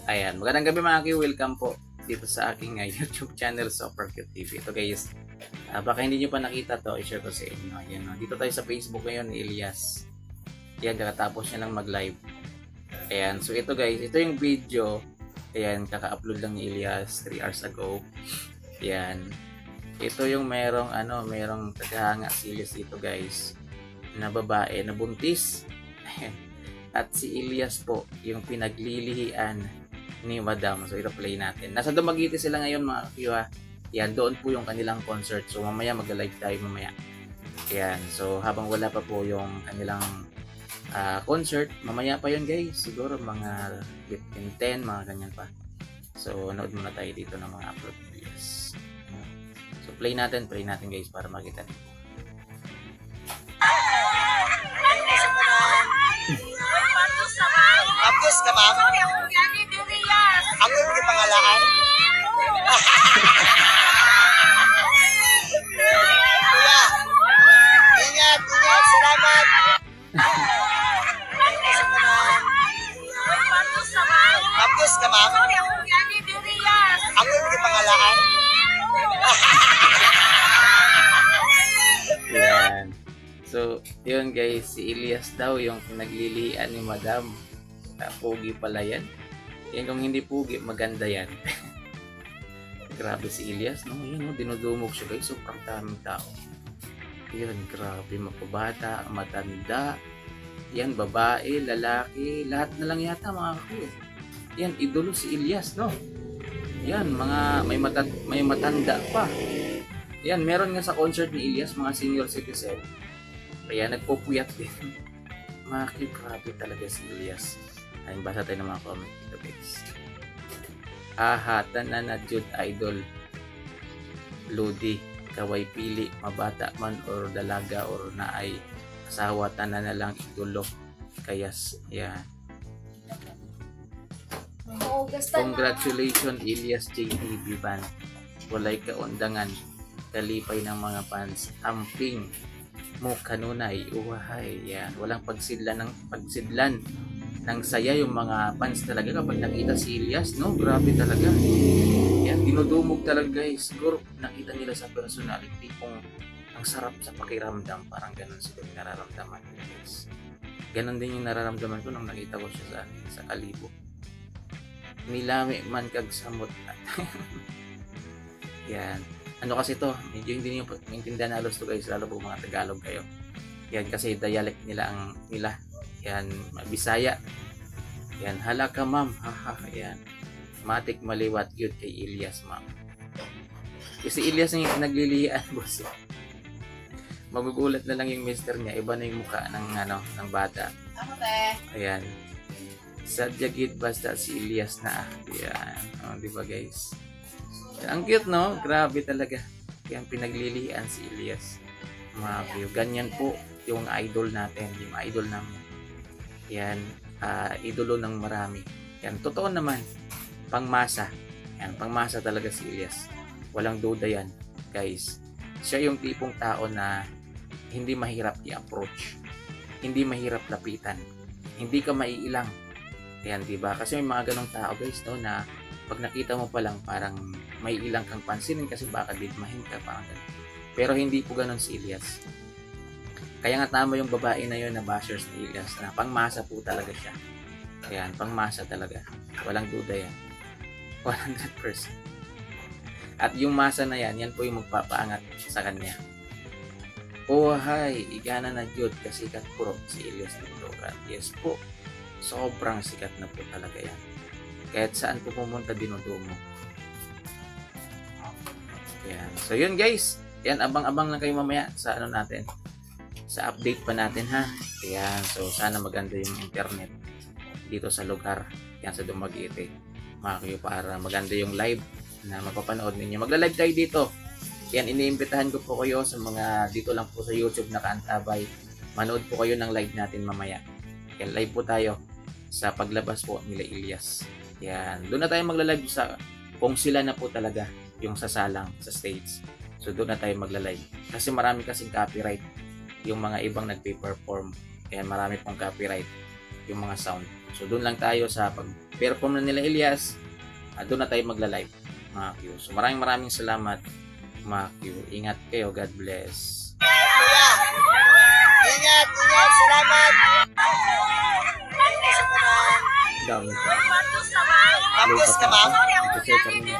Ayan, magandang gabi mga kayo. Welcome po dito sa aking YouTube channel, Super Cute TV. Ito guys, baka hindi nyo pa nakita to, i-share ko sa inyo. Ayan, dito tayo sa Facebook ngayon ni Elias. Ayan, kakatapos niya lang mag-live. Ayan, so ito guys, ito yung video. Ayan, kaka-upload lang ni Elias 3 hours ago. Ayan, ito yung merong tagahanga si Elias dito guys, na babae na buntis. At si Elias po, yung pinaglilihian ni Madam. So ito play natin. Nasa Dumaguete sila ngayon mga kakiwa. Yan, doon po yung kanilang concert. So mamaya mag-live tayo mamaya. Yan, so habang wala pa po yung kanilang concert, mamaya pa yun guys. Siguro mga 15-10, mga ganyan pa. So nood muna tayo dito ng mga upload videos. So play natin guys para makita. Apos ka, ma'am? Ako yung pangalaan. Kuya, ingat, salamat. Apos ka, ma'am? Ako yung pangalaan. Yan. So, yun guys, si Elias daw yung pinaglilian ni Madam. Pogi pala yan. Yan kung hindi pogi, maganda yan. Grabe si Elias, no? Yun, no? Dinudumog siya guys. Sobrang daming tao. Yan, grabe. Mapabata, matanda. Yan, babae, lalaki. Lahat na lang yata mga kakuya. Yan, idolo si Elias, no? Yan, mga may matanda pa. Yan, meron nga sa concert ni Elias, mga senior citizen. Kaya nagpupuyat din. Maki, grabe talaga si Elias. Ayun, basa tayo ng mga comment dito guys. Ahatan na Jude Idol. Ludi, kaway pili, mabata man or dalaga or naay asawa, tanan na lang idolo. Kayas, yan. Congratulations Elias JT Biban. Walay kaundangan. Kalipay ng mga fans. Amping mo kanunay. Uwahay. Yan. Walang pagsidlan ng saya yung mga fans talaga kapag nakita si Elias, no? Grabe talaga. Yan, dinudumog talaga guys. Siguro nakita nila sa personality kung ang sarap sa pakiramdam. Parang ganun siguro nararamdaman nila guys. Ganun din yung nararamdaman ko nung nakita ko siya sa Kalibo. Nilami man kag samot. Yan. Ano kasi to, medyo hindi niyo maintindihan halos to guys, lalo po mga Tagalog kayo. Yan kasi dialect nila yan, Bisaya. Yan, hala ka ma'am. Haha, yan. Matik maliwat yun kay Elias ma'am. Kasi Elias yung naglilihan, boss. Magugulat na lang yung mister niya, iba na yung mukha ng bata. Ayan. Sadyagit basta si Elias na. Yan. Oh, di ba guys? Ang cute, no? Grabe talaga. Yan, pinaglilihan si Elias. Mga view. Ganyan po yung idol natin. Yung idol namin. Yan, idolo ng marami. Yan, totoo naman. Pangmasa. Yan, pangmasa talaga si Elias. Walang duda yan, guys. Siya yung tipong tao na hindi mahirap i-approach. Hindi mahirap lapitan. Hindi ka maiilang. Yan, diba? Kasi may mga ganong tao, guys, no, na pag nakita mo pa lang, parang may ilang kang pansinin kasi baka didmahin ka, parang ganun. Pero hindi po ganun si Elias. Kaya nga tama yung babae na yun na bashers ni Elias na pangmasa po talaga siya. Ayan, pangmasa talaga. Walang duda yan. 100%. At yung masa na yan po yung magpapaangat sa kanya. Oh, hi, igana na Jude kasi sikat po si Elias dito. Yes po, sobrang sikat na po talaga yan. Kahit saan po pumunta dinudumo. Ayan. So yun guys, yan, abang-abang lang kayo mamaya sa natin. Sa update pa natin ha. Ayan, so sana maganda yung internet dito sa lugar. Yan sa Dumaguete. Mga kayo, para maganda yung live na mapapanood ninyo. Magla-live tayo dito. Yan, iniimbitahan ko po kayo sa mga dito lang po sa YouTube na kaantabay. Manood po kayo ng live natin mamaya. Yan, live po tayo sa paglabas po nila Elias. Yan, doon na tayo magla-live sa kung sila na po talaga yung sasalang sa stage. So doon na tayo magla-live. Kasi marami kasing copyright yung mga ibang nagpe-perform. Kaya marami pong copyright yung mga sound. So doon lang tayo sa pag-perform na nila Elias. Doon na tayo magla-live, mga Q. So maraming salamat, mga Q. Ingat kayo. God bless. Ingat, ingat. Salamat. Down. Tapos ka, ma'am? Ito, sir, kami.